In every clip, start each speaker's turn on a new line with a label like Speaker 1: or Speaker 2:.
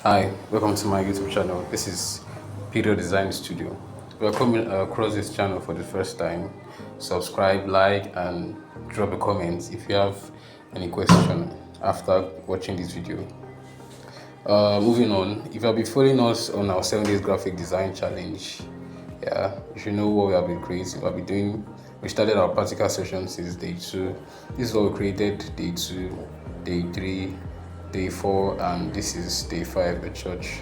Speaker 1: Hi, welcome to my YouTube channel. This is Peter Design Studio. If you're coming across this channel for the first time, subscribe, like, and drop a comment if you have any question after watching this video. Moving on, if you'll be following us on our 7 days graphic design challenge, you should know what we have been creating. We'll be doing. We started our practical session since day 2. This is what we created day 2, day 3, day 4, and this is day 5, the church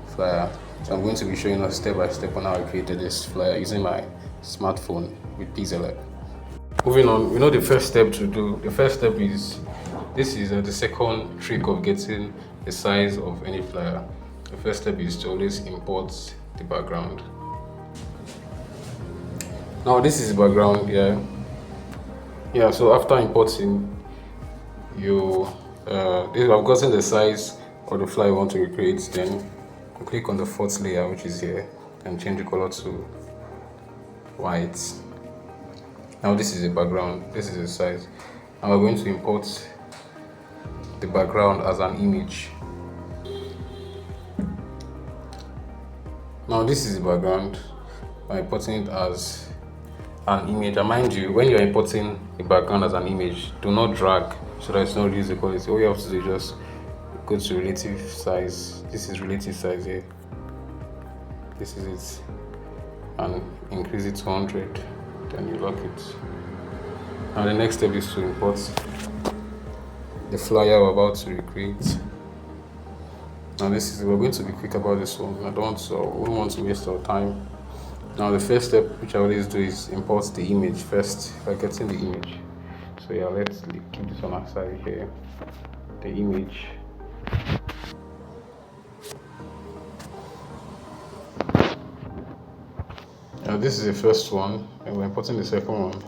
Speaker 1: flyer. So I'm going to be showing us step by step on how I created this flyer using my smartphone with Pixel. Moving on, we know the first step to do. The first step is this is the second trick of getting the size of any flyer. The first step is to always import the background. Now this is the background, so after importing, I've gotten the size of the flyer you want to recreate. Then click on the fourth layer, which is here, and change the color to white. Now this is the background, this is the size. Now we're going to import the background as an image. Now this is the background. I'm importing it as an image. And mind you, when you're importing the background as an image, do not drag so that it's not reduce the quality. All you have to do is just go to relative size. This is relative size here. This is it. And increase it to 100. Then you lock it. Now the next step is to import the flyer we're about to recreate. Now we're going to be quick about this one. We don't want to waste our time. Now the first step, which I always do, is import the image first by getting the image. So let's keep this on our side here. The image. Now this is the first one, and we're importing the second one.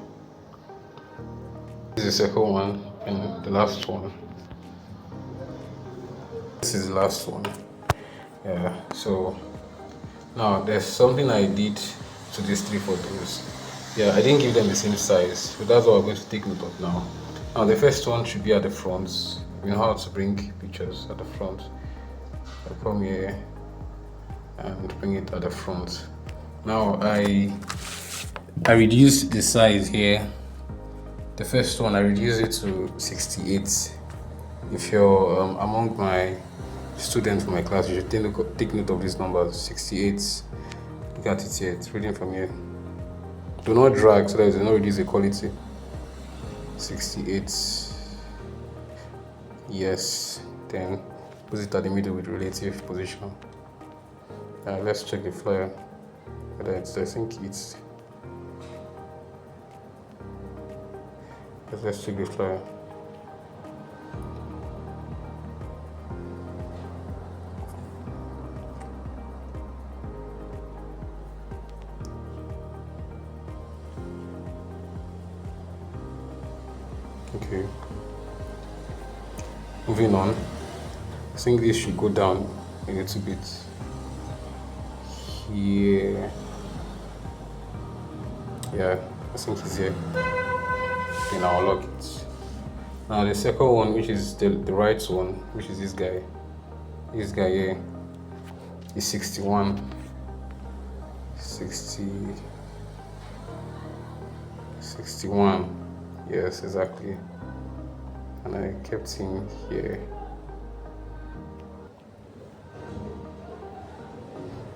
Speaker 1: This is the second one, and the last one. This is the last one. So now there's something I did to these 3 photos. I didn't give them the same size, so that's what we're going to take note of now. Now the first one should be at the front. We know how to bring pictures at the front. I'll come here and bring it at the front. Now I reduced the size here. The first one, I reduced it to 68. If you're among my students from my class, you should take note of these numbers. 68. Look at it here. It's reading from here. Do not drag so that it does not reduce the quality. 68. Yes. Then put it at the middle with relative position. Let's check the flyer. I think it's. Let's check the flyer. Okay. Moving on. I think this should go down a little bit here. I think it's here. Then I'll lock it. Now the second one, which is the right one, which is this guy. This guy here is 61. 61. Yes, exactly. And I kept him here.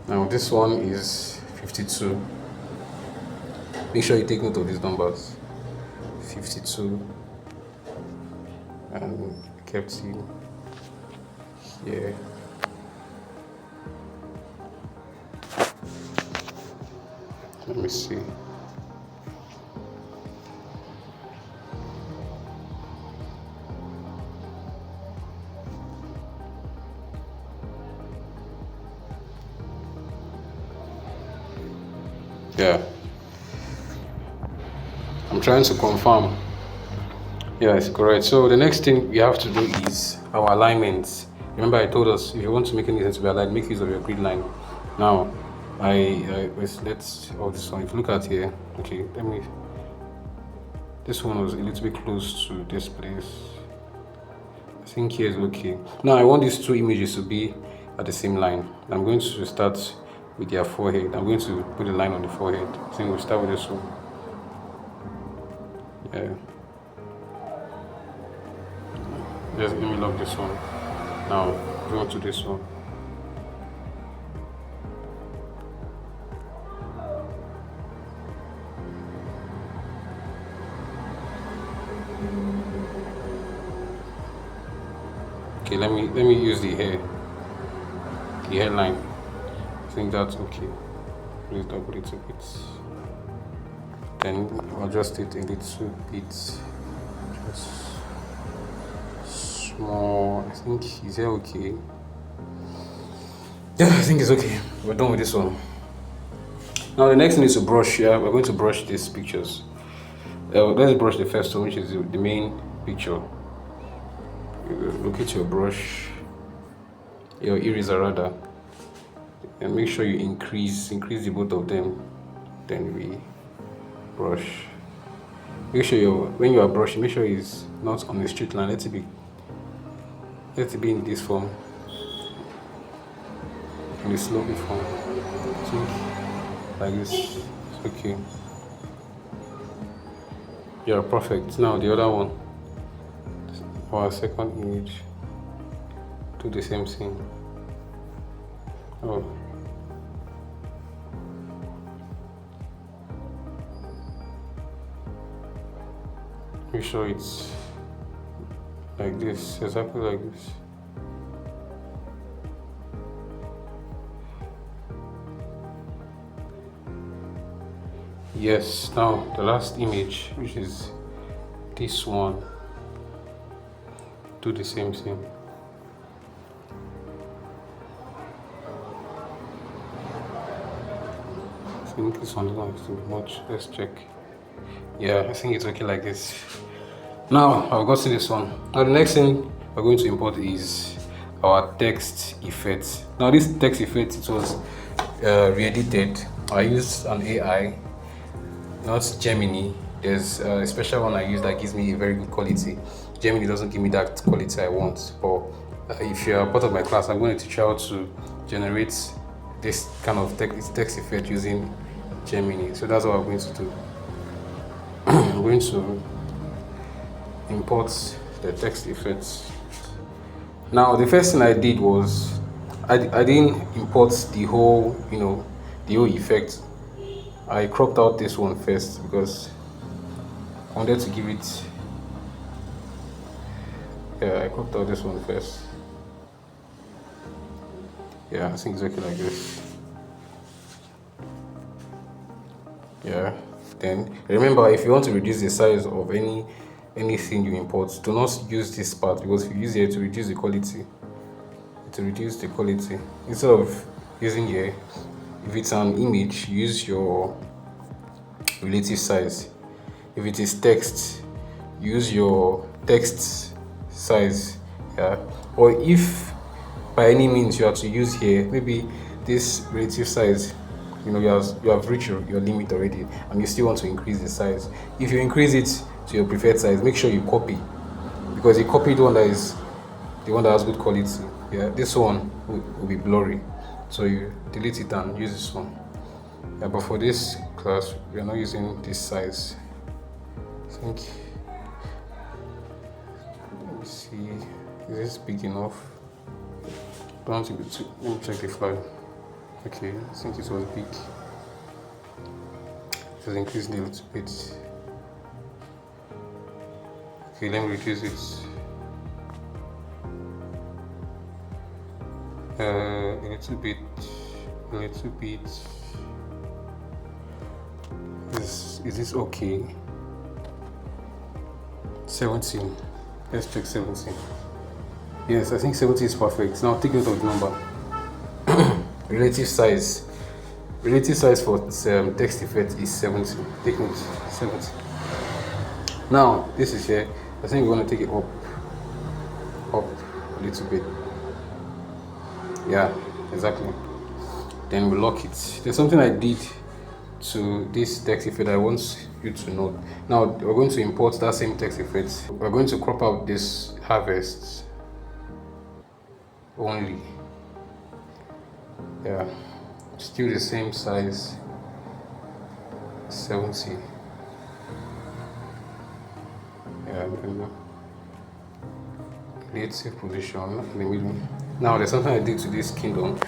Speaker 1: Now this one is 52. Make sure you take note of these numbers. 52. And I kept him here. Let me see. I'm trying to confirm. It's correct. So the next thing we have to do is our alignments. Remember, I told us if you want to make anything to be aligned, make use of your grid line. Now, let's this one. If you look at here, okay, this one was a little bit close to this place. I think here is okay. Now I want these 2 images to be at the same line. I'm going to start with their forehead. I'm going to put a line on the forehead. I think we'll start with this one. Yeah. Just let me lock this one. Now go to this one. Okay, let me use the hairline. I think that's okay. Raise it up a little bit. Then adjust it a little bit. Just small. I think is that okay? Yeah, I think it's okay. We're done with this one. Now the next thing is to brush. Yeah, we're going to brush these pictures. Let's brush the first one, which is the main picture. Look at your brush, your eraser rather, and make sure you increase the both of them. Then we brush. Make sure when you are brushing, make sure it's not on a straight line. Let it be in this form, in the sloping form. Like this. Okay. You're perfect. Now the other one. For our second image, do the same thing. Oh. Make sure it's like this, exactly like this. Yes, now the last image, which is this one. Do the same thing. I think this one is not too much. Let's check. Yeah, I think it's okay like this. Now I've got to this one. Now the next thing we're going to import is our text effect. Now this text effect, it was re-edited. I used an AI, not Gemini. There's a special one I use that gives me a very good quality. Gemini doesn't give me that quality I want. But if you're part of my class, I'm going to teach you how to generate this kind of text effect using Gemini. So that's what I'm going to do. I'm going to import the text effects. Now the first thing I did was I didn't import the whole effect. I cropped out this one first because I wanted to give it. Yeah, I cropped out this one first. Yeah, I think it's okay like this. Yeah. Then remember, if you want to reduce the size of anything you import, do not use this part, because if you use it to reduce the quality, instead of using here, if it's an image, use your relative size. If it is text, use your text size. Yeah. Or if by any means you have to use here, maybe this relative size, you have reached your limit already and you still want to increase the size. If you increase it to your preferred size, make sure you copy, because you copied the one that has good quality. Yeah, this one will be blurry, so you delete it and use this one. Yeah, but for this class we are not using this size. I think, let me see, is this big enough? Don't want to be too, let me check the file. Okay, I think it was big. Just increase it a little bit. Okay, let me reduce it. A little bit. Is this okay? 17. Let's check 17. Yes, I think 70 is perfect. Now take note of the number. Relative size for text effect is 70. Take note, 70. Now this is here. I think we're going to take it up a little bit. Yeah, exactly. Then we lock it. There's something I did to this text effect I want you to know. Now we're going to import that same text effect. We're going to crop out this harvest only. Yeah, still the same size, 70. Yeah, and creative position in the middle. Now there's something I did to this kingdom.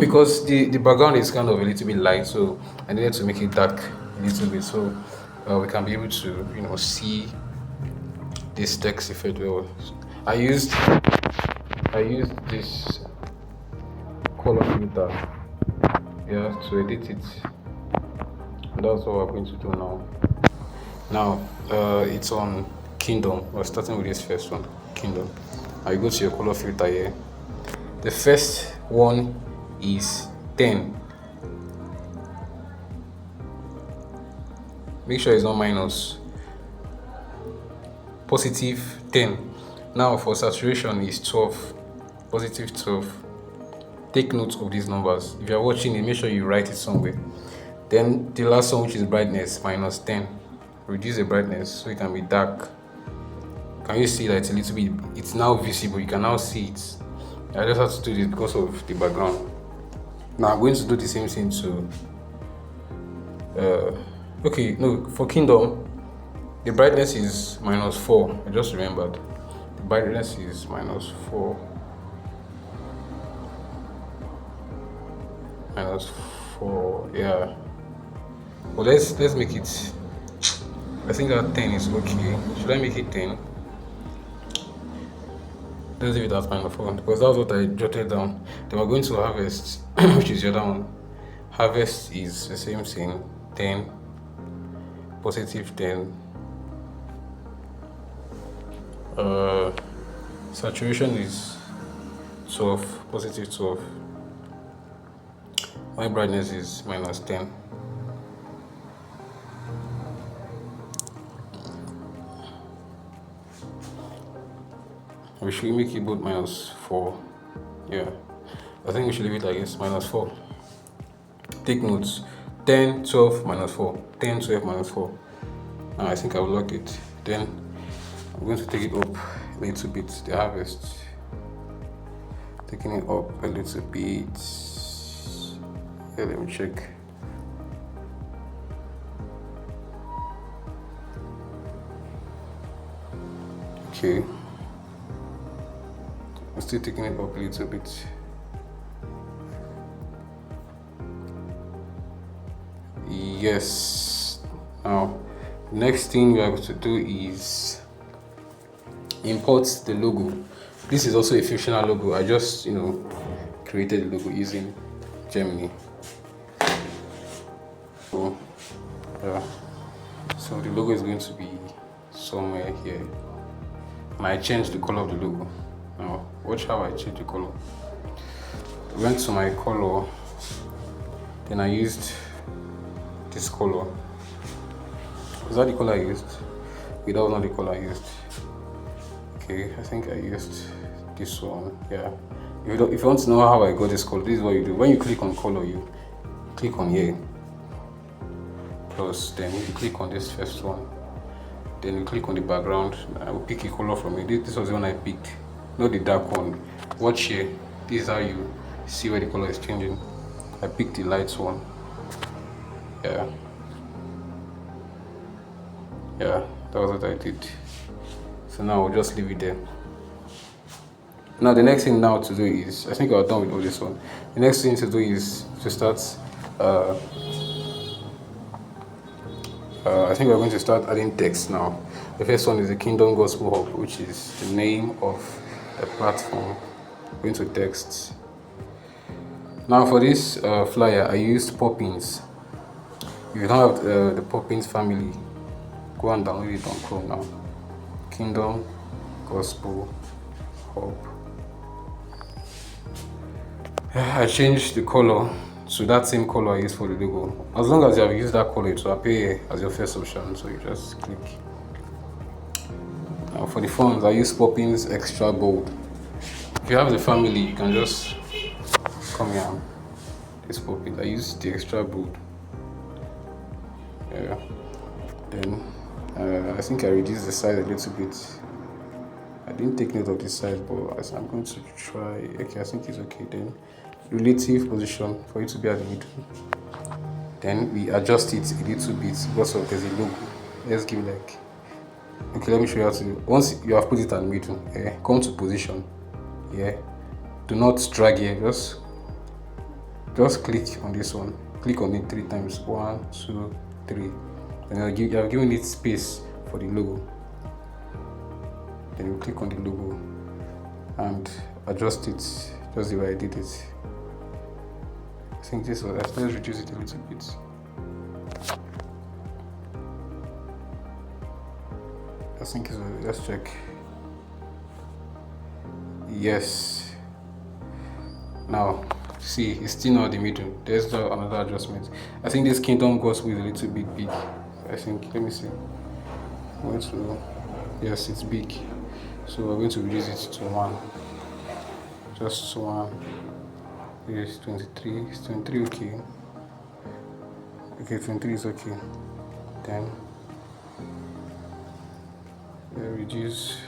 Speaker 1: Because the background is kind of a little bit light, so I needed to make it dark a little bit, so we can be able to see this text effect well. I used this color filter, yeah, to edit it. And that's what we're going to do now. Now it's on Kingdom. We're starting with this first one, Kingdom. I go to your color filter here. The first one is 10. Make sure it's not minus. Positive 10. Now for saturation is 12. Positive 12. Take note of these numbers. If you are watching it, make sure you write it somewhere. Then the last one, which is brightness, minus 10. Reduce the brightness so it can be dark. Can you see that it's a little bit, it's now visible, you can now see it. I just have to do this because of the background. Now I'm going to do the same thing to okay, no, for Kingdom the brightness is minus 4. I just remembered the brightness is minus 4. Minus 4, yeah. But let's make it, I think that 10 is okay. Should I make it 10? Let's leave it as minus 4 because that's what I jotted down. Then we're going to harvest, which is the other one. Harvest is the same thing, 10, positive 10. Saturation is 12, positive 12. My brightness is minus 10. We should make it both minus 4. Yeah, I think we should leave it like this, minus 4. Take notes. 10, 12, minus 4. 10, 12, minus 4. Now I think I will lock it. Then I'm going to take it up a little bit, the harvest. Taking it up a little bit. Yeah, let me check. Okay. I'm still taking it up a little bit. Yes. Now, next thing we are going to do is import the logo. This is also a fictional logo. I just, created the logo using Gemini. So, so the logo is going to be somewhere here. And I changed the color of the logo. Now, watch how I change the color. I went to my color, then I used this color. Is that the color I used? Okay, that was not the color I used. Okay, I think I used this one. Yeah. If you want to know how I got this color, this is what you do. When you click on color, you click on here. Plus, then you click on this first one. Then you click on the background. I will pick a color from it. This was the one I picked, not the dark one. Watch here. This is how you see where the color is changing. I picked the light one. Yeah, that was what I did. So now we'll just leave it there. Now the next thing now to do is, I think we're done with all this one. The next thing to do is to start I think we're going to start adding text now. The first one is the Kingdom Gospel Hub, which is the name of the platform. I'm going to text. Now for this flyer, I used Poppins. If you don't have the Poppins family, go and download it on Chrome now. Kingdom Gospel Hub. I changed the color to that same color I used for the logo. As long as you have used that color, it will appear as your first option, so you just click. Now for the fonts, I use Poppins Extra Bold. If you have the family, you can just come here. This Poppins, I use the Extra Bold. Yeah. Then I think I reduced the size a little bit. I didn't take note of this size, but I'm going to try. Okay, I think it's okay then. relative position for it to be at the middle. Then we adjust it a little bit because of there's a logo. Let's give like, okay, let me show you how to do. Once you have put it at the middle, come to position. Yeah, do not drag here, just click on this one. Click on it 3 times. 1, 2, 3. And you have given it space for the logo. Then you click on the logo and adjust it just the way I did it. I think this was, let's reduce it a little bit. I think it's, let's check. Yes. Now, see, it's still not the middle. There's another adjustment. I think this Kingdom Gospel is a little bit big. I think, let me see. I'm going to, yes, it's big. So we're going to reduce it to 1. Just 1. It's 23. It's 23, okay. Okay, 23 is okay. Then reduce.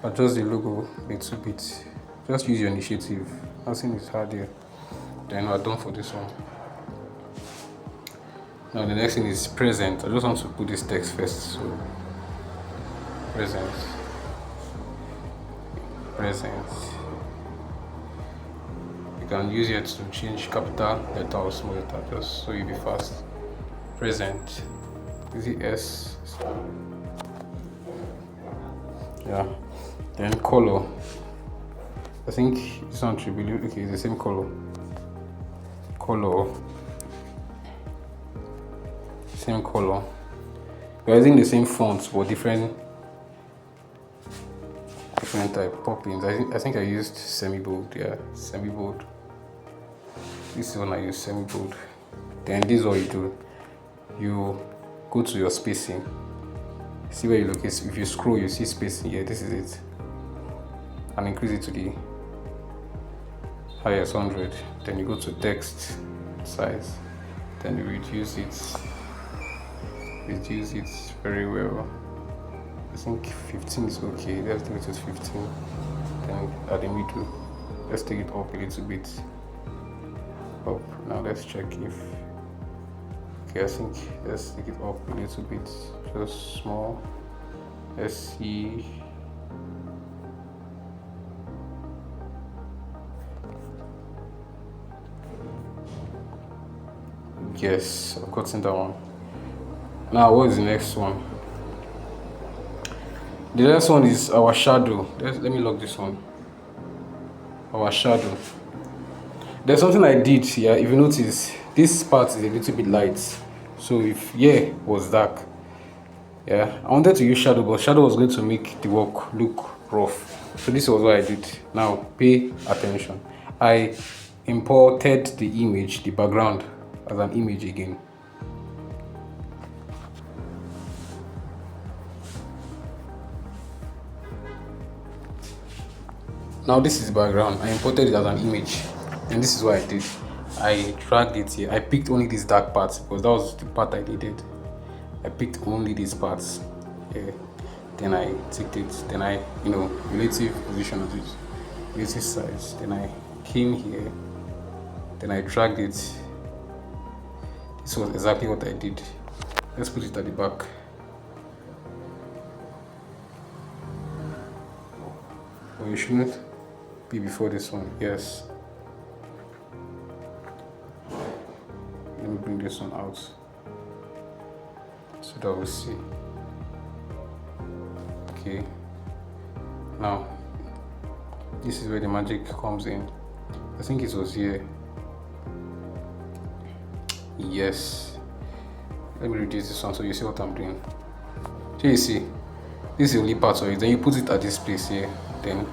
Speaker 1: Adjust the logo a little bit. Just use your initiative. Nothing is hard here. Then we're done for this one. Now the next thing is present. I just want to put this text first. So present. Present. You can use it to change capital letter or small letter, just so you'll be fast. Present. Is it S? Yeah. Then color. I think this one should be okay. It's the same color. Same color. We're using the same fonts but different type poppings. I think I used semi-bold. Yeah, semi-bold. This is when I use semi-bold. Then this is what you do. You go to your spacing. See where you look. If you scroll, you see spacing here. This is it. And increase it to the highest 100. Then you go to text size. Then you reduce it. Reduce it very well. I think 15 is okay. Let's do it at 15. Then at the middle, let's take it up a little bit. Up. Now let's check if. Okay, I think let's take it up a little bit. Just small. Let's see. Yes, I've gotten that one. Now, what is the next one? The next one is our shadow. Let me lock this one. Our shadow. There's something I did here. If you notice, this part is a little bit light. So if here was dark, yeah, I wanted to use shadow, but shadow was going to make the work look rough. So this was what I did. Now, pay attention. I imported the image, the background, as an image again. Now this is the background. I imported it as an image, and this is what I did. I dragged it here. I picked only these dark parts because that was the part I needed. I picked only these parts. Yeah. Then I ticked it. Then I, relative position of it, relative size. Then I came here. Then I dragged it. This was exactly what I did. Let's put it at the back. Oh, you shouldn't be before this one. Yes. Let me bring this one out so that we'll see. Okay. Now, this is where the magic comes in. I think it was here. Yes. Let me reduce this one so you see what I'm doing. So you see, this is the only part of it. Then you put it at this place here. Then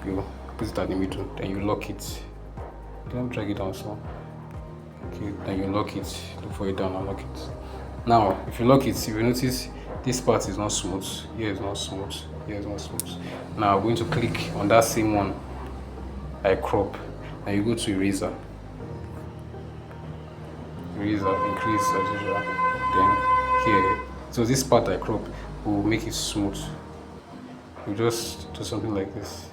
Speaker 1: you put it at the middle. Then you lock it. Then drag it down so. Okay. Then you lock it. Look for it down and lock it. Now, if you lock it, if you notice this part is not smooth. Here is not smooth. Here is not smooth. Now I'm going to click on that same one. I crop. And you go to eraser. Eraser, increase as usual. Then here. So this part I crop will make it smooth. You just do something like this.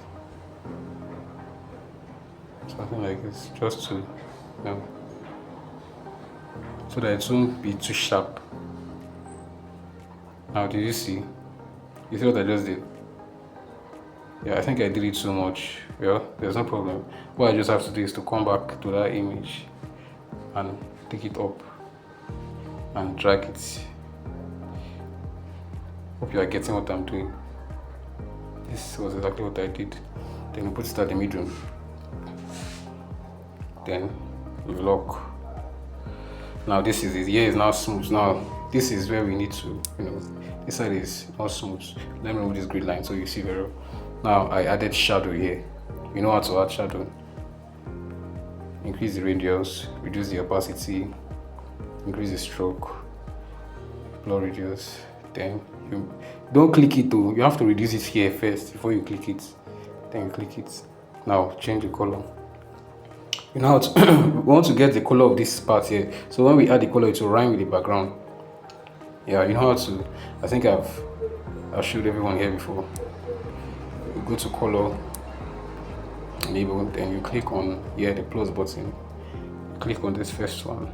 Speaker 1: something like this, just to, so that it won't be too sharp. Now, did you see? You see what I just did? Yeah, I think I did it too much. Well, there's no problem. What I just have to do is to come back to that image and take it up and drag it. Hope you are getting what I'm doing. This was exactly what I did. Then you put it at the middle. Then you lock. Now this is it. Here is now smooth. Now this is where we need to, this side is not smooth. Let me remove this grid line so you see very well. Now I added shadow here. You know how to add shadow. Increase the radius, reduce the opacity, increase the stroke, blur radius. Then you don't click it though. You have to reduce it here first before you click it. Then you click it. Now change the color. You know how to we want to get the color of this part here. So when we add the color, it will rhyme with the background. Yeah, you know how to. I think I've showed everyone here before. You go to color, enable, then you click on here the plus button. You click on this first one.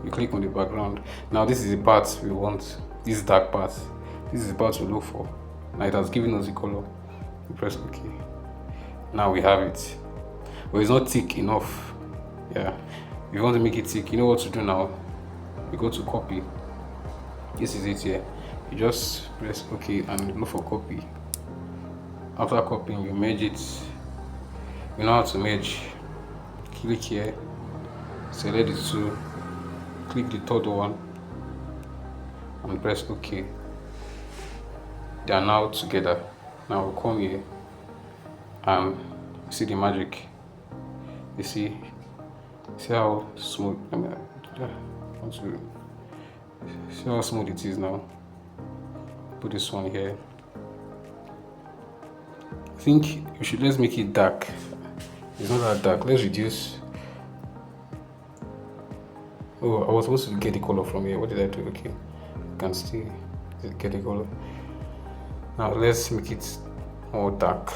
Speaker 1: You click on the background. Now this is the part we want. This dark part. This is the part we look for. Now it has given us the color. You press OK. Now we have it. But it's not thick enough. Yeah. If you want to make it thick, you know what to do now. You go to copy. This is it here. You just press OK and look for copy. After copying, you merge it. You know how to merge. Click here. Select the two. Click the third one. And press OK. They are now together. Now we'll come here and see the magic. You see how smooth. See how smooth it is now. Put this one here. I think let's make it dark. It's not that dark. Let's reduce. Oh, I was supposed to get the color from here. What did I do? Okay, I can still get the color. Now let's make it more dark.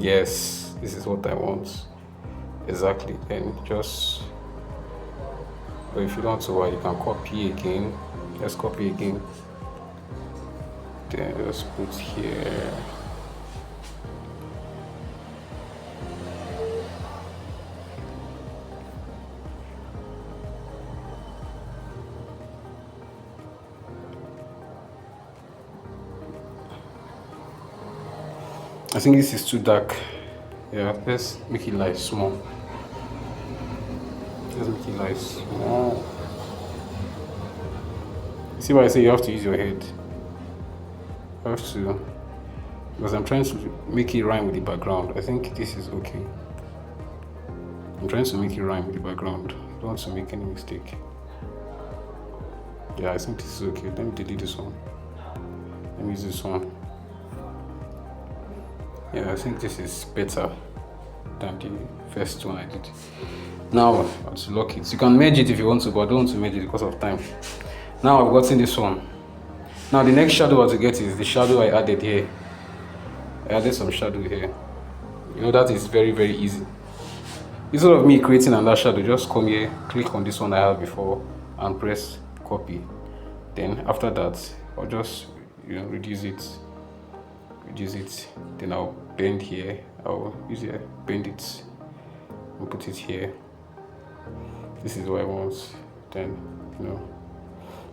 Speaker 1: Yes, this is what I want. Exactly. Then just. But if you don't know why, you can copy again. Let's copy again. Then let's put here. I think this is too dark. Yeah, let's make it light small. Let's make it light small. See why I say you have to use your head? You have to, because I'm trying to make it rhyme with the background. I think this is okay. I'm trying to make it rhyme with the background. I don't want to make any mistake. Yeah, I think this is okay. Let me delete this one. Let me use this one. Yeah, I think this is better than the first one I did. Now, to lock it. You can merge it if you want to, but I don't want to merge it because of time. Now I've gotten this one. Now the next shadow I want to get is the shadow I added here. I added some shadow here. You know, that is very, very easy. Instead of me creating another shadow, just come here, click on this one I had before, and press copy. Then after that, I'll just reduce it. Then I'll bend here. I'll use here, bend it, and put it here. This is what I want. Then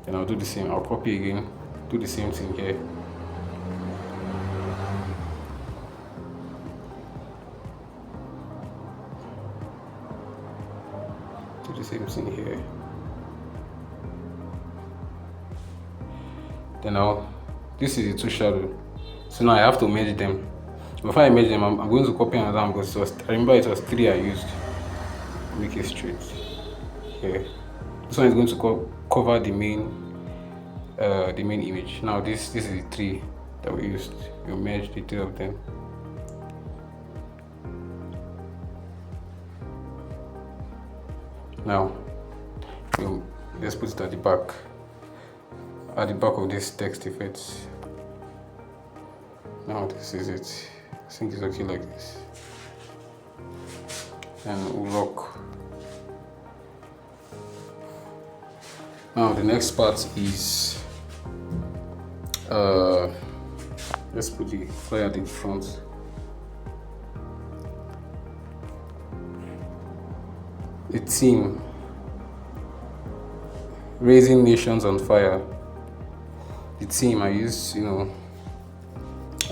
Speaker 1: then I'll do the same. I'll copy again, do the same thing here. Do the same thing here. Then this is the two shadow. So now I have to merge them. Before I merge them, I'm going to copy another one because I remember it was 3 I used. Make it straight. Here. This one is going to cover the main image. Now this is the 3 that we used. You merge the 3 of them. Now let's put it at the back. At the back of this text effect. Now this is it. I think it's okay like this. and we'll lock. Now the next part is let's put the flyer at the front. The theme, raising nations on fire. The theme I used, I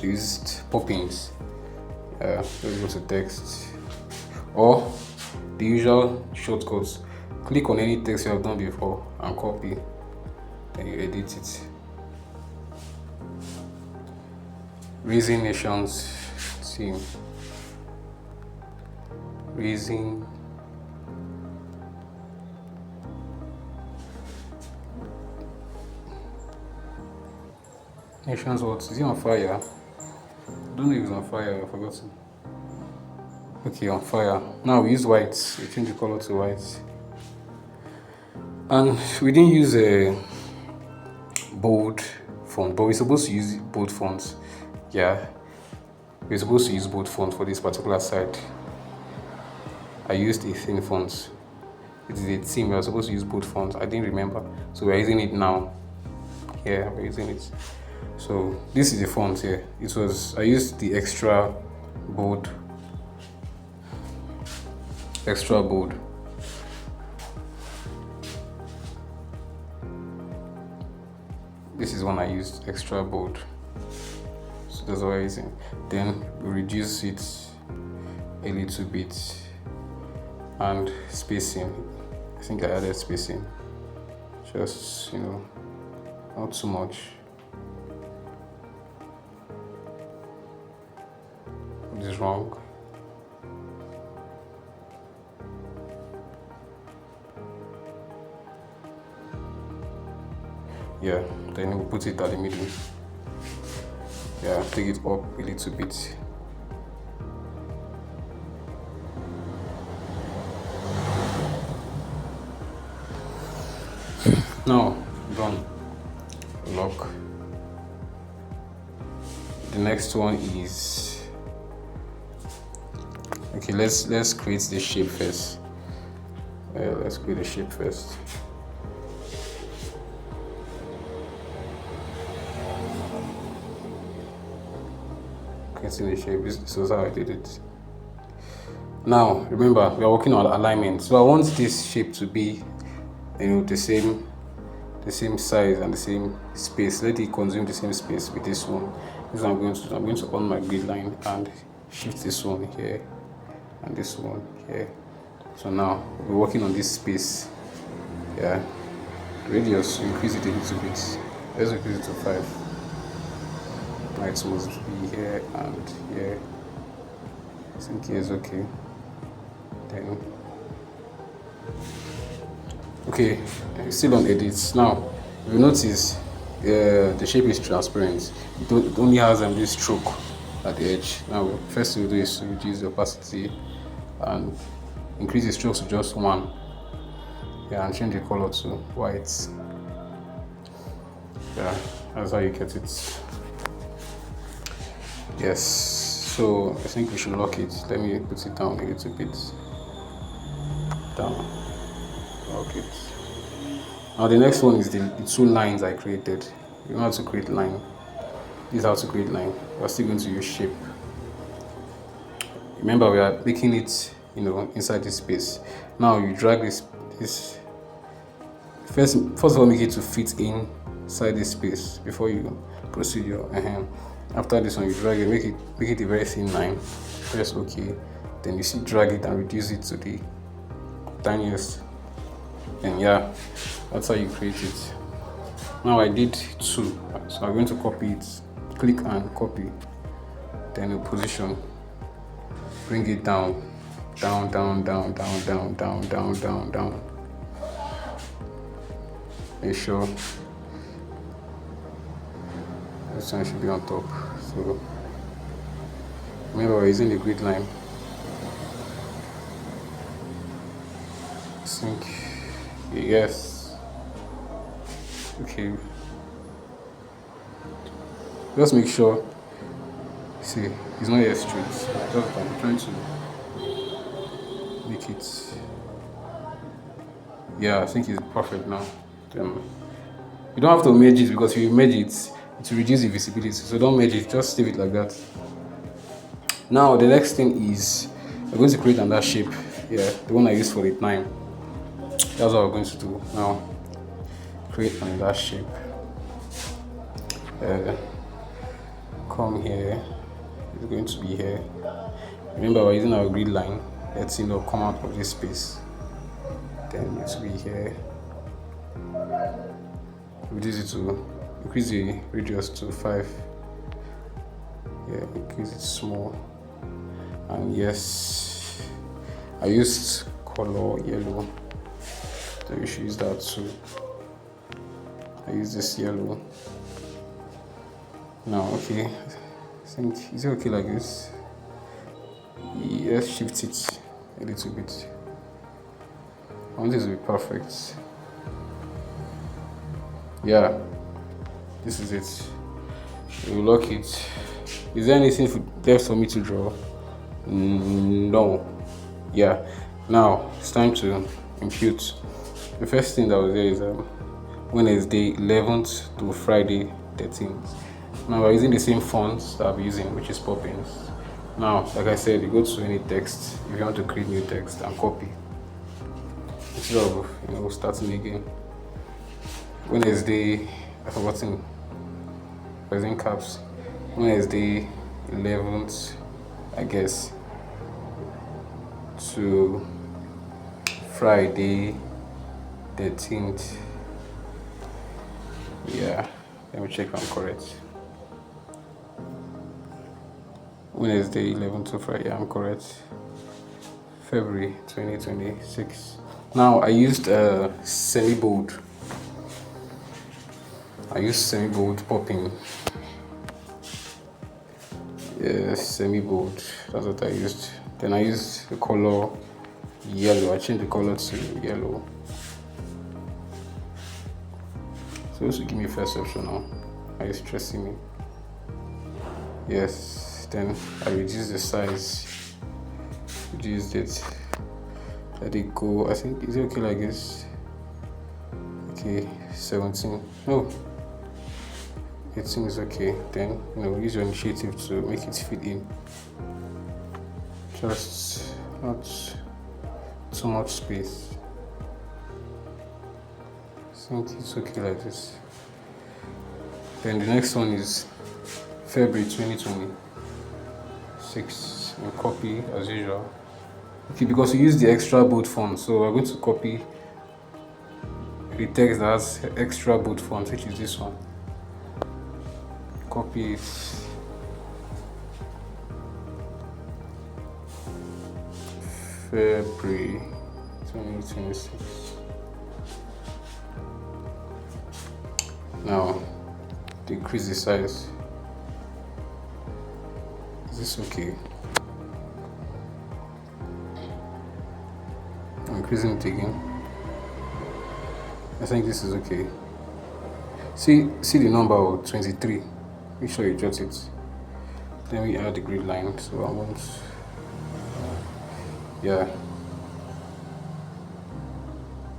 Speaker 1: used Poppins. Let's go to text, or the usual shortcuts. Click on any text you have done before and copy, then you edit it. Raising nations theme. Raising nations, what? Is it on fire? I don't know if it's on fire, I've forgotten. Okay, on fire. Now we use white, we change the color to white. And we didn't use a bold font, but we're supposed to use bold fonts. Yeah, we're supposed to use bold font for this particular side. I used a thin font. It is a theme, we are supposed to use bold font. I didn't remember, so we're using it now. Yeah, we're using it. So this is the font here. I used the extra bold. This is one I used, extra bold. So that's what I'm using. Then we reduce it a little bit, and spacing. I think I added spacing. Just not too much. What is wrong? Yeah, then we'll put it at the middle. Yeah, take it up a little bit. Now, done. Lock. The next one is, okay, let's create the shape first. Let's create the shape first. Creating the shape. This was how I did it. Now remember, we are working on alignment, so I want this shape to be the same size and the same space. Let it consume the same space with this one. This I'm going to on my grid line and shift this one here and this one here. So now we're working on this space. Yeah, radius, increase it a little bit. Let's increase it to 5. Right, so must be here and here. I think here is okay. Then okay, still on edits. Now if you notice the shape is transparent. It only has this stroke at the edge. Now first thing we do is to reduce the opacity and increase the strokes to just 1. Yeah, and change the color to white. Yeah, that's how you get it. Yes, so I think we should lock it. Let me put it down a little bit. Down. Lock it. Now the next one is the 2 lines I created. You know how to create line. This is how to create line. We're still going to use shape. Remember, we are making it, inside this space. Now you drag this. First of all, make it to fit inside this space before you proceed your. After this one, you drag it, make it a very thin line. Press OK. Then you see, drag it and reduce it to the tiniest. And yeah, that's how you create it. Now I did 2, so I'm going to copy it. Click and copy. Then you position. Bring it down, down, down, down, down, down, down, down, down, down. Make sure this one should be on top. So remember, we're using the grid line. I think, yes. Okay. Just make sure. See, it's not yet straight. I'm trying to make it, yeah, I think it's perfect now. You don't have to merge it, because if you merge it, it will reduce the visibility. So don't merge it, just leave it like that. Now the next thing is we're going to create another shape. Yeah, the one I used for the time. That's what we're going to do now. Create another shape. Come here. It's going to be here. Remember, we're using our grid line. Let's come out of this space. Then it will be here. Reduce it to, increase the radius to 5. Yeah, increase it small. And yes, I used color yellow, so you should use that too. I use this yellow. Now, okay, I think, is it okay like this? Let's shift it a little bit. I want this to be perfect. Yeah, this is it. You lock it. Is there anything left for me to draw? No. Yeah. Now it's time to impute. The first thing that was there is Wednesday 11th to Friday 13th. Now we're using the same fonts that I'll be using, which is Poppins. Now, like I said, you go to any text if you want to create new text and copy instead of starting again. Wednesday, I forgotten. I was in caps. Wednesday 11th, I guess, to Friday 13th. Yeah, let me check if I'm correct. Wednesday 11th to Friday, I'm correct. February 2026. Now I used semi-bold. I used semi-bold popping. Yes, semi-bold. That's what I used. Then I used the color yellow. I changed the color to yellow. So this will give me first option now. Are you stressing me? Yes. Then I reduce the size. Reduced it. Let it go. I think, is it okay like this? Okay, 17. No. 18 is okay. Then use your initiative to make it fit in. Just not too much space. I think it's okay like this. Then the next one is February 2026. We'll copy as usual. Okay, because we use the extra bold font, so we're going to copy the text that has extra bold font, which is this one. Copy it. February 2026. Now decrease the size. Is this okay? I'm increasing it again. I think this is okay. See the number of 23. Make sure you jot it. Then we add the grid line. So I want, yeah.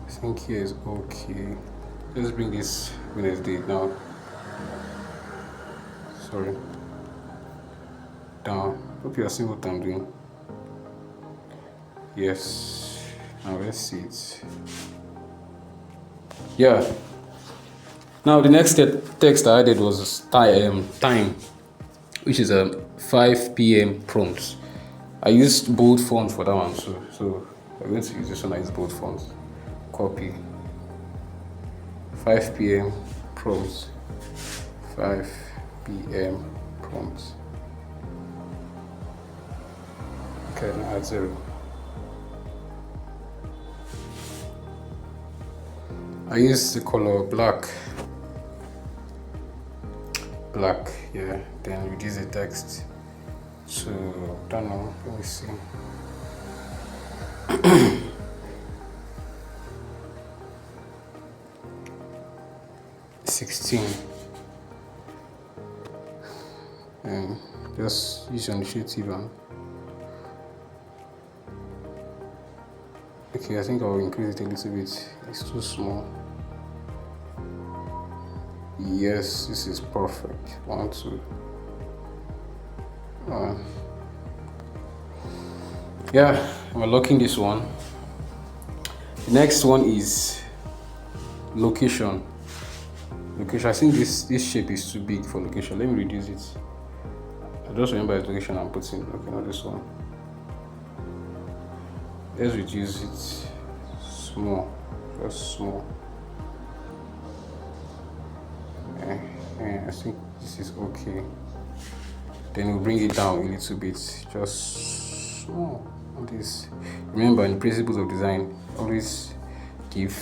Speaker 1: I think here is okay. Let's bring this Wednesday now. Sorry. Down. Hope you are seeing what I'm doing. Yes. Now let's see it. Yeah. Now the next text I added was time, which is 5 p.m. prompt. I used bold font for that one, so I'm going to use this one. I use bold font. Copy. 5 p.m. prompt. 5 p.m. prompt. Okay, now add 0. I use the color black. Black, yeah. Then reduce the text to, don't know, let me see. And just use your initiative and Okay, I think I'll increase it a little bit. It's too small. Yes, this is perfect. 1, 2. Yeah, I'm unlocking this one. The next one is location. Location. I think this shape is too big for location. Let me reduce it. I just remember the location I'm putting. Okay, not this one. Let's reduce it small, just small. I think this is okay. Then we'll bring it down a little bit, just small. On this. Remember, in the principles of design, always give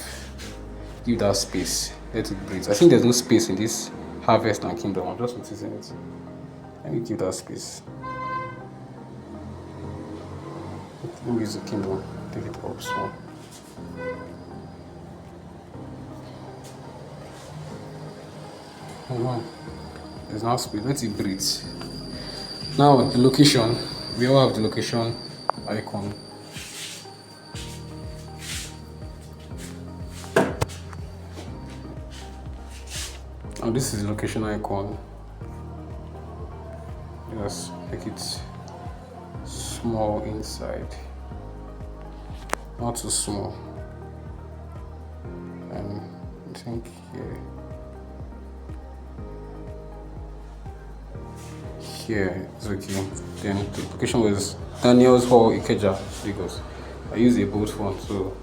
Speaker 1: that space. Let it breathe. I think there's no space in this harvest and kingdom. I'm just noticing it. Let me give that space. Let me use the kingdom. Take it up small. There's now space. Let it breathe. Now the location. We all have the location icon. Now this is the location icon. Just make it small inside. Not too small. And I think here is okay. Then the location was Daniel's Hall, Ikeja, Lagos. I use a bold font, so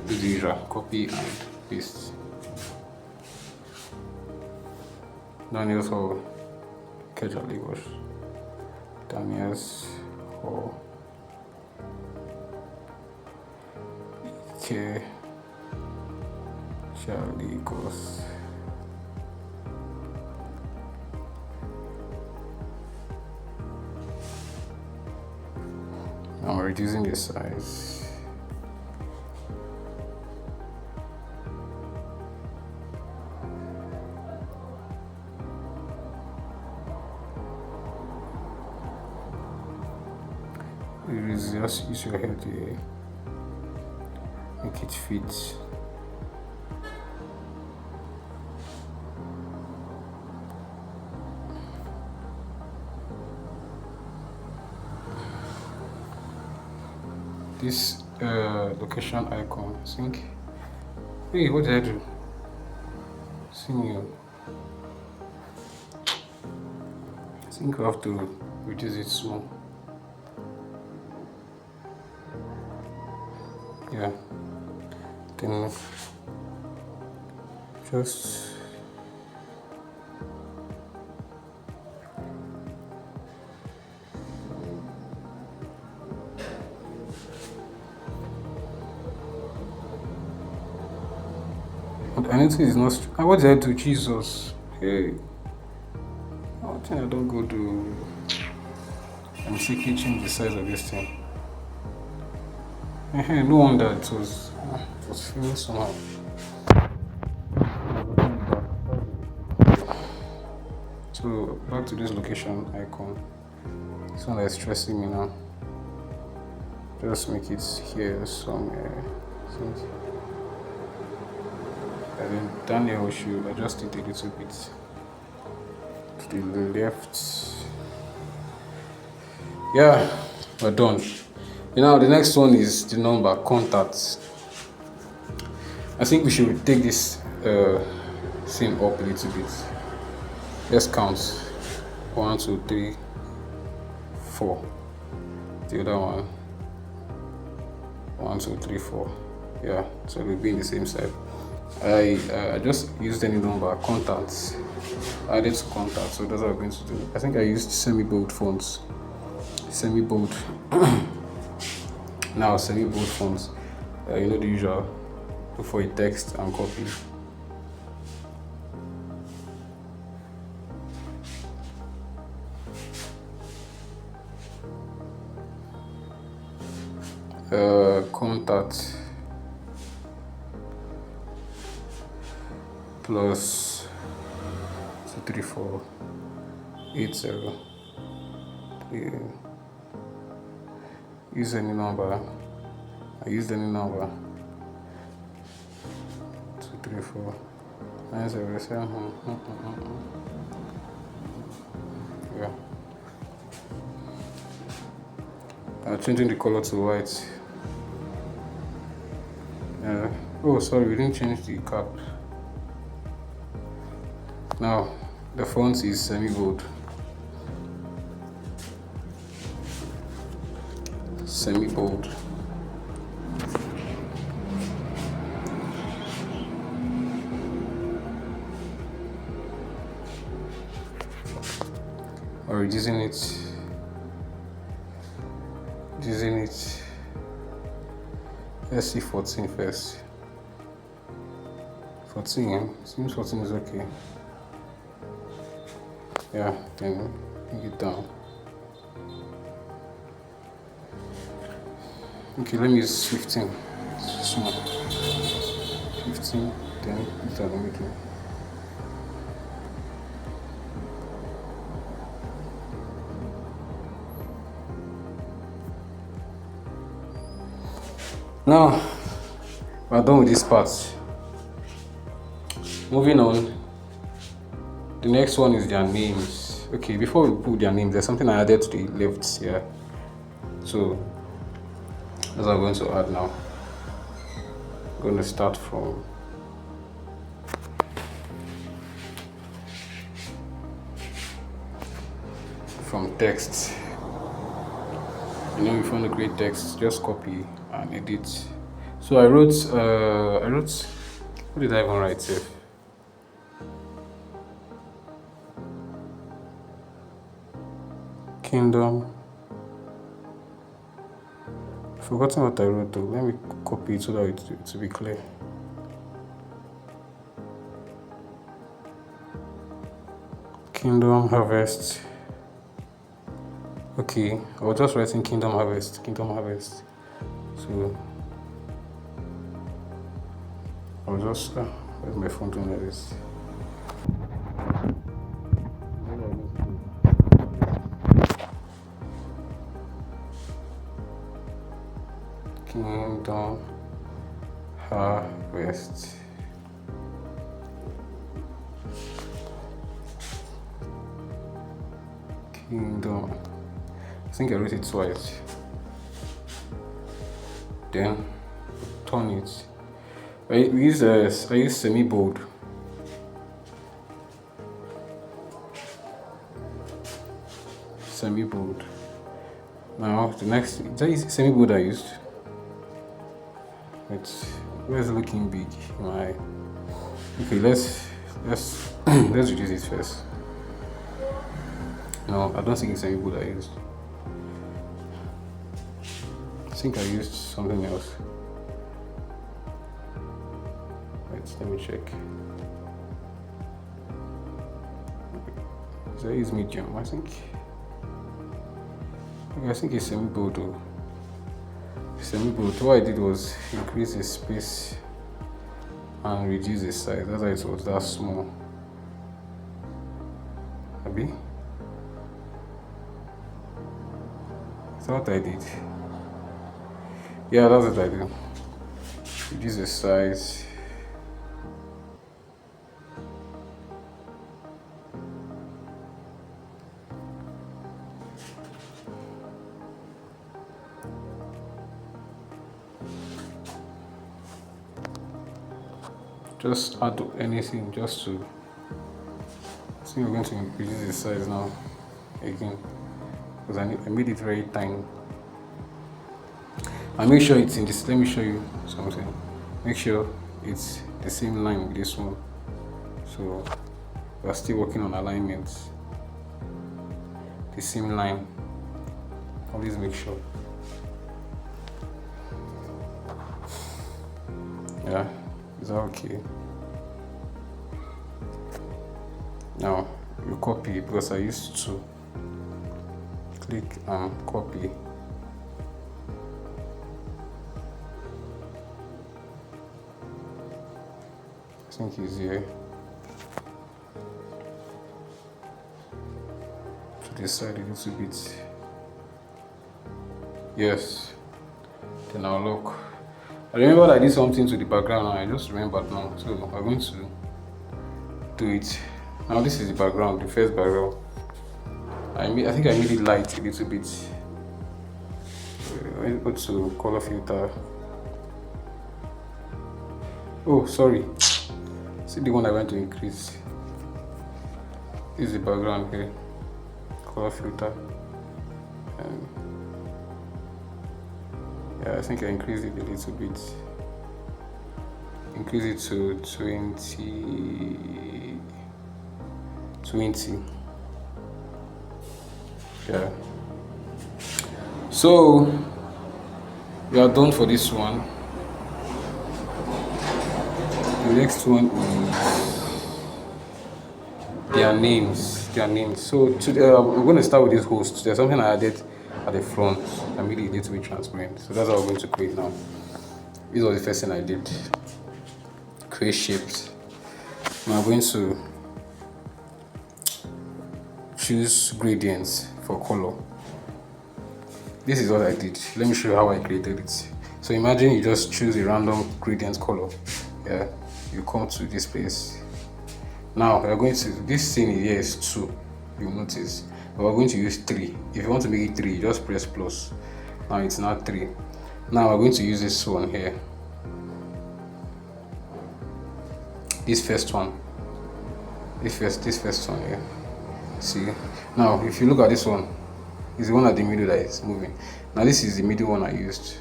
Speaker 1: do the usual copy and paste. Daniel's Hall, Ikeja, Lagos. Daniel's Hall, Ikeja, Lagos. I'm reducing the size. Just use your head to make it fit. This location icon, I think. Hey, what did I do? Signal. I think we have to reduce it small. Yeah. Then just I notice it's not. What did I do? Jesus. Hey. I think I don't go to. I'm secretly change the size of this thing. No wonder it was feeling somehow. So back to this location icon. This one is stressing me now. Just make it here somewhere. And then Daniel should adjust it a little bit to the left. Yeah, we're done. Now the next one is the number contacts. I think we should take this thing up a little bit. Let's count. 1, 2, 3, 4. The other one. 1, 2, 3, 4. Yeah, so we'll be in the same side. I just used any number contacts. Added to contacts, so that's what I'm going to do. I think I used semi-bold fonts. Semi-bold. Now semi-bold fonts. You know the usual. Look for a text and copy. Contact plus 23480. Use any number I used any number. 2, 3, 4, 9, 0, 7. Yeah. I'm changing the color to white. Oh, sorry, we didn't change the cap. Now, the font is semi-bold. Semi-bold. Or reducing it. Let's see 14 first. 14, seems 14 is okay. Yeah, then bring it down. Okay, let me use 15. Small. 15, then it's at the middle. Now, we're done with this part. Moving on, the next one is their names. Okay, before we put their names, there's something I added to the left here. So, that's what I'm going to add now. I'm going to start from text. You know, if you want to create text, just copy and edit. So I wrote, what did I even write here? Kingdom. I've forgotten what I wrote though. Let me copy it so that it will be clear. Kingdom Harvest. Okay, I was just writing Kingdom Harvest. So I was just where's my phone doing this? Kingdom Harvest. Kingdom. I think I wrote it twice. Then turn it. I use semi-bold. Semi-bold. Now the next, is that semi-bold I used? Where's it looking big? Okay, let's let's reduce it first. No, I don't think it's semi-bold I used. I think I used something else. Right, let me check. Did I use medium? I think it's semi-bold though. Semi-bold. What I did was increase the space and reduce the size. That's why it was that small. Abi? Is that what I did? Yeah, that's what I did. Reduce the size. Just add anything just to. I think we're going to reduce the size now again because I made it very tiny. And make sure it's in this. Let me show you something. Make sure it's the same line with this one. So we're still working on alignments. The same line. Always make sure. Yeah, is that okay? Now you copy because I used to click and copy. I think it's here. To the side a little bit. Yes. Then I'll look. I remember I did something to the background and I just remembered now. So I'm going to do it. Now this is the background, the first background. I think I made it light a little bit. Let me go to color filter. Oh, sorry. See the one I want to increase. This is the background here. Color filter. And yeah, I think I increased it a little bit. Increase it to 20. Yeah. So we are done for this one. The next one is their names. So today we're going to start with this host. There's something I added at the front. I made it a little bit transparent. So that's how we're going to create now. This was the first thing I did. Create shapes. Now I'm going to choose gradients for color. This is what I did. Let me show you how I created it. So imagine you just choose a random gradient color. Yeah, you come to this place. Now we're going to, this thing here is 2, you'll notice. But we're going to use 3. If you want to make it 3, just press plus. Now it's not 3. Now we're going to use this one here. This first one. This first one here. See? Now if you look at this one, it's the one at the middle that is moving. Now this is the middle one I used.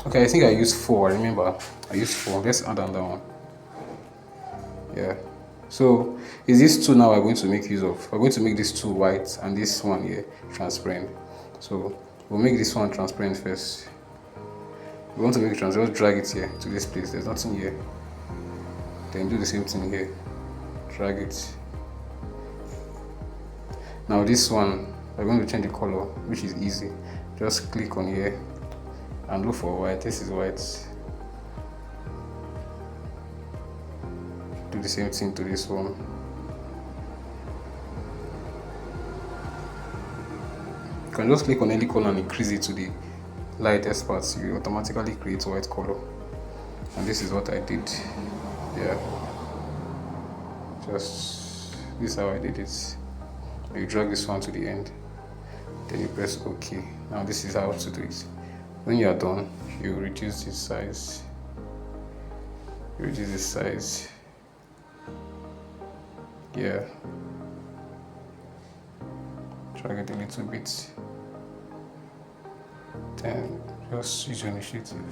Speaker 1: Okay, I think I used 4. I remember I used 4. Let's add another one. Yeah. So is this 2 now we're going to make use of? We're going to make this 2 white and this one here transparent. So we'll make this one transparent first. We want to make it transparent, just drag it here to this place. There's nothing here. Then do the same thing here. Drag it. Now this one, we're going to change the color, which is easy. Just click on here and look for white. This is white. Do the same thing to this one. You can just click on any color and increase it to the lightest parts. You automatically create white color. And this is what I did. Yeah. Just this is how I did it. You drag this one to the end. Then you press OK. Now this is how to do it. When you are done, you reduce this size. Reduce this size. Yeah. Drag it a little bit. Then just use your initiative.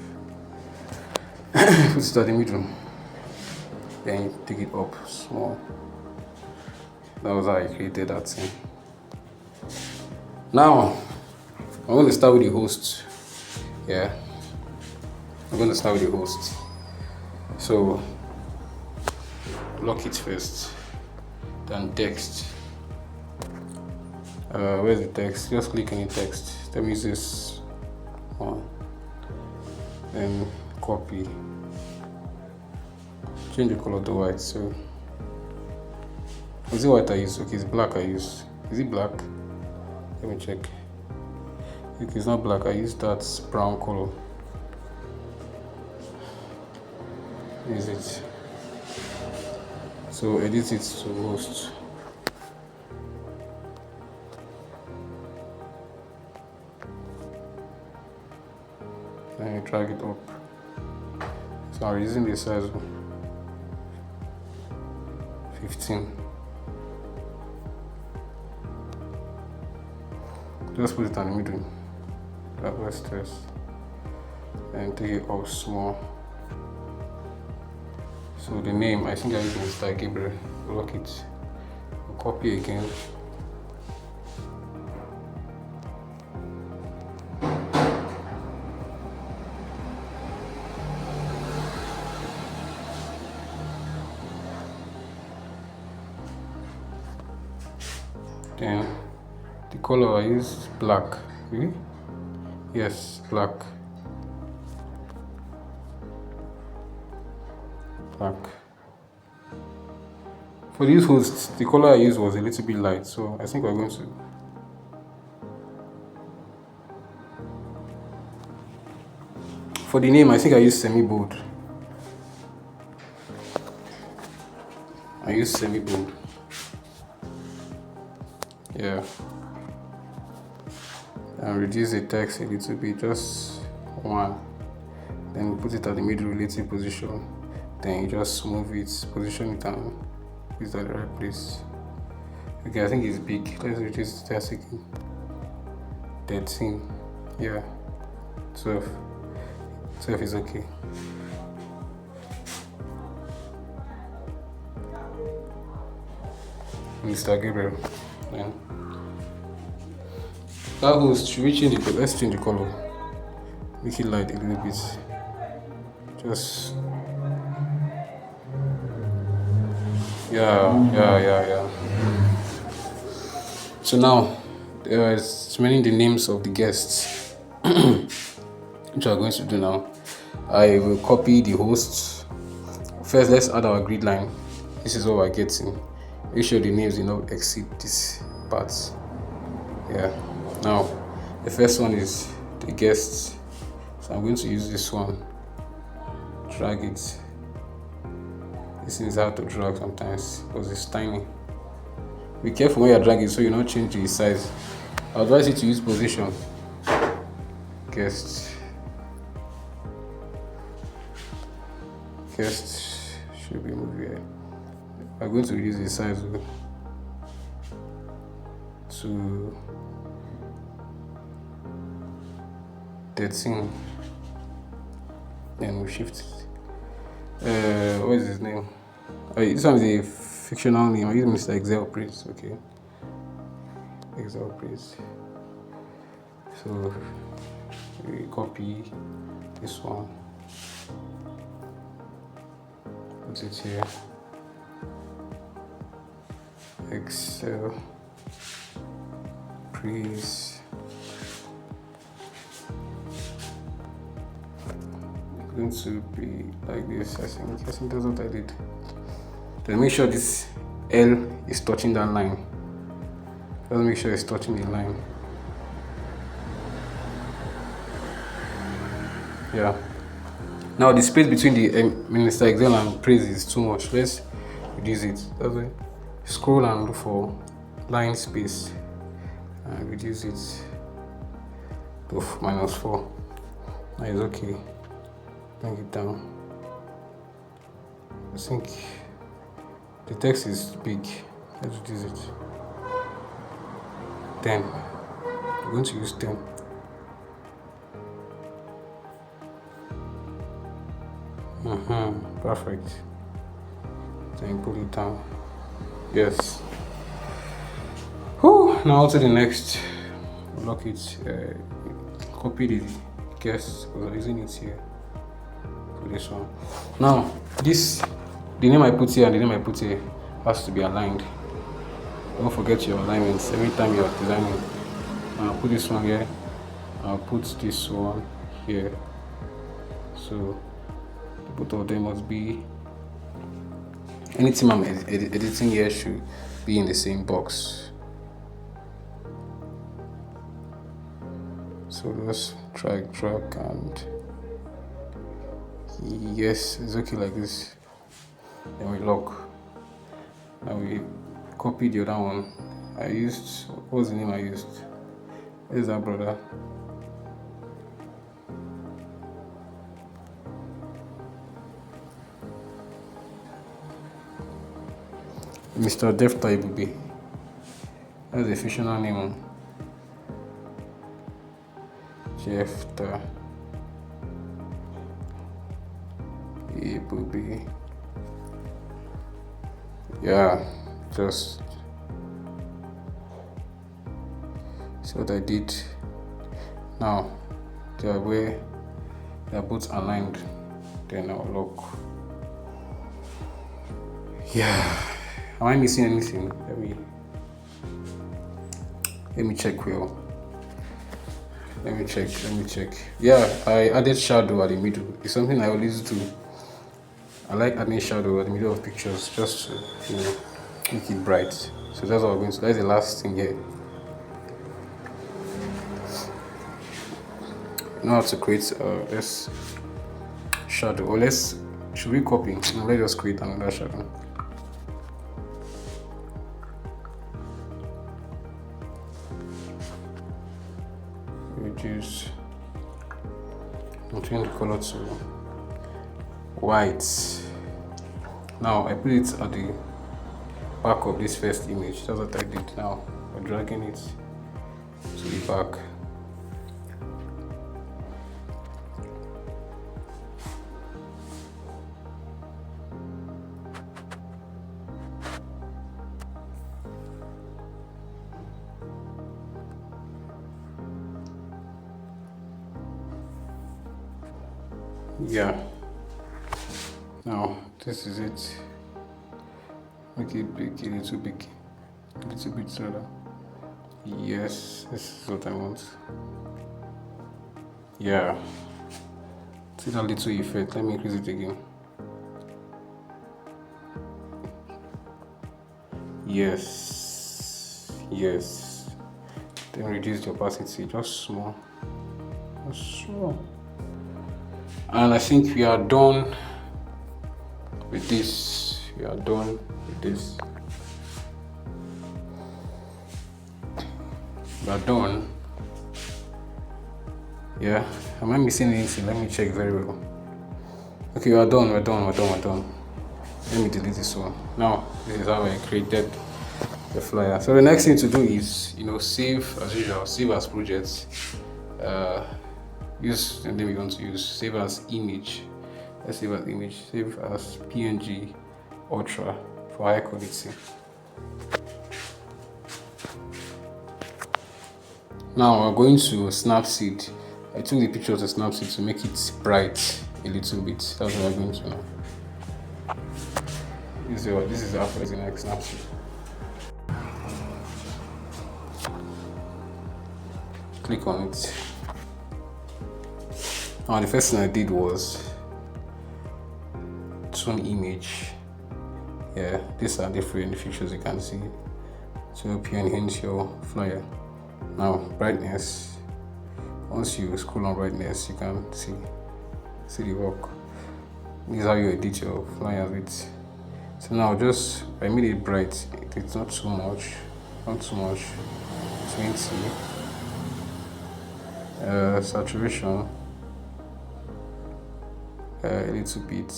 Speaker 1: Put it at the middle. Then you take it up small. That was how I created that thing. Now, I'm going to start with the host. Yeah. I'm going to start with the host. So, lock it first. Then text. Where's the text? Just click any text. Let me use this one. Then copy. Change the color to white. So, is it white I use? Okay, it's black I use. Is it black? Let me check. If it's not black, I use that brown color. Is it? So edit it to host. Then you drag it up. So I'm using the size of 15. Just put it in the middle. That was test. And take it up small. So the name, I think I use Mr. Gabriel. Lock it. I'll copy again. Then the color I use black. Really? Yes, black. Black. For these hosts, the color I used was a little bit light, so I think we're going to For the name, I think I use semi-bold. Yeah. And reduce the text a little bit, just one. Then put it at the middle relative position. Then you just move it, position it, and put it at the right place. Okay, I think it's big. Let's reduce the text again. 13. Yeah. 12. 12 is okay. Mr. Gabriel. Yeah. That host, should we change the color? Let's change the color. Make it light a little bit. Just. Yeah. So now, it's meaning the names of the guests, which I'm going to do now. I will copy the hosts. First, let's add our grid line. This is what we're getting. Make sure the names do not exceed this part. Yeah. Now, the first one is the guests. So I'm going to use this one. Drag it. This is hard to drag sometimes because it's tiny. Be careful when you're dragging so you don't change the size. I advise you to use position. Guest should be moved here. I'm going to reduce the size to 13. Then we shift it. What is his name? This one is a fictional name. I use Mr. Excel Praise. Okay. Excel Praise. So we copy this one. Put it here. Excel Praise. It's going to be like this. I think that's what I did. Then make sure this L is touching that line. Just make sure it's touching the line. Yeah. Now the space between the Mr. Excel and Praise is too much. Let's reduce it. That's it. Scroll and look for line space and reduce it to -4. Now it's okay. Bring it down. I think the text is big. Let's reduce it. 10. I'm going to use 10. Perfect. Then pull it down. Yes. Now to the next. Lock it. Copy the guest because I'm using it here for this one. Now the name I put here and the name I put here has to be aligned. Don't forget your alignments every time you're designing. I'll put this one here. I'll put this one here. So both of them must be. Anything I'm editing here should be in the same box. So let's drag and yes, it's okay like this. Then we lock. Now we copy the other one. What was the name I used? Where's that brother? Mr. Defta Ibubi. That's a fictional name. Defta Ibubi. Yeah, just see what I did. Now they are both aligned. Then I'll lock. Yeah. Am I missing anything? Let me check well. Let me check. Yeah, I added shadow at the middle. It's something I always do. I like adding shadow at the middle of pictures just to make it bright. So that's what we're going to. That's the last thing here. know how to create this shadow. Or should we copy? No, let's just create another shadow. Reduce. I'll change the color to white. Now I put it at the back of this first image. That's what I did. Now I'm dragging it to the back. Yeah. Now this is it. Make it big, a little big, a little bit smaller. Yes, this is what I want. Yeah. See that little effect? Let me increase it again. Yes. Yes. Then reduce the opacity, just small. Just small. And I think we are done with this. We are done with this. We are done. Yeah. Am I missing anything? Let me check very well. Okay, we are done. We're done. Let me delete this one. Now, this is how I created the flyer. So the next thing to do is, save as usual. Save as projects. Use the name you want to use. Save as image. Let's save as image. Save as PNG Ultra for high quality. Now we're going to Snapseed. I took the picture to Snapseed to make it bright a little bit. That's what we're going to now. This is after the next Snapseed. Click on it. Now the first thing I did was tune image. Yeah, these are different features you can see to help you enhance your flyer. Now brightness. Once you scroll on brightness, you can see the work. This is how you edit your flyer with. So now I made it bright. It's not too much. 20. Saturation. A little bit,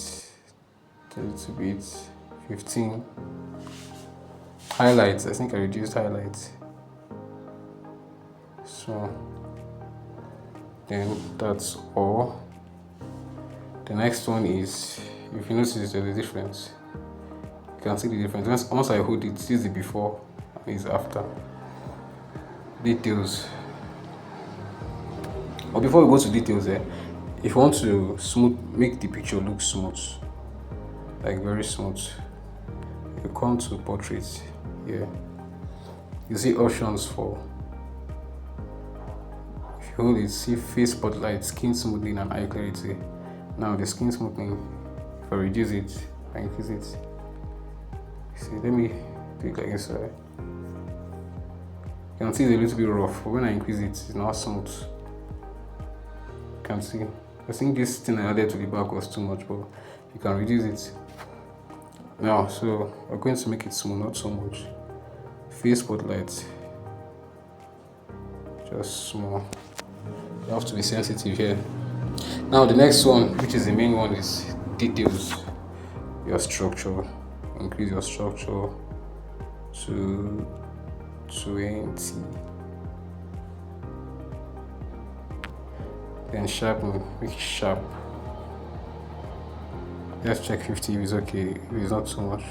Speaker 1: 15. Highlights, I think I reduced highlights. So then that's all. The next one is, if you notice there's a difference. You can see the difference. Once I hold it, this is the before and is after. Details. But before we go to details, if you want to make the picture look smooth, like very smooth, you come to portrait here. You see options for, if you hold it, see face spotlight, skin smoothing, and eye clarity. Now the skin smoothing, if I reduce it, I increase it. See, let me do it like this. You can see it's a little bit rough, but when I increase it, it's now smooth. You can see. I think this thing I added to the back was too much, but you can reduce it. Now, so we're going to make it smooth, not so much. Face spotlight, just small. You have to be sensitive here. Now the next one, which is the main one, is details. Your structure. Increase your structure to 20. Then sharpen, make it sharp. Let's check 50 if it's okay, if it's not too much.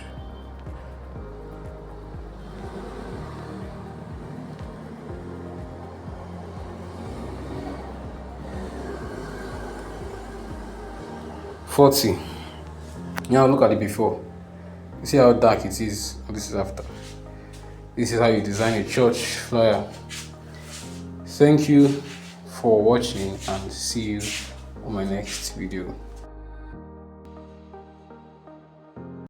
Speaker 1: $40. Now look at it before. You see how dark it is. This is after. This is how you design a church flyer. Thank you for watching and see you on my next video.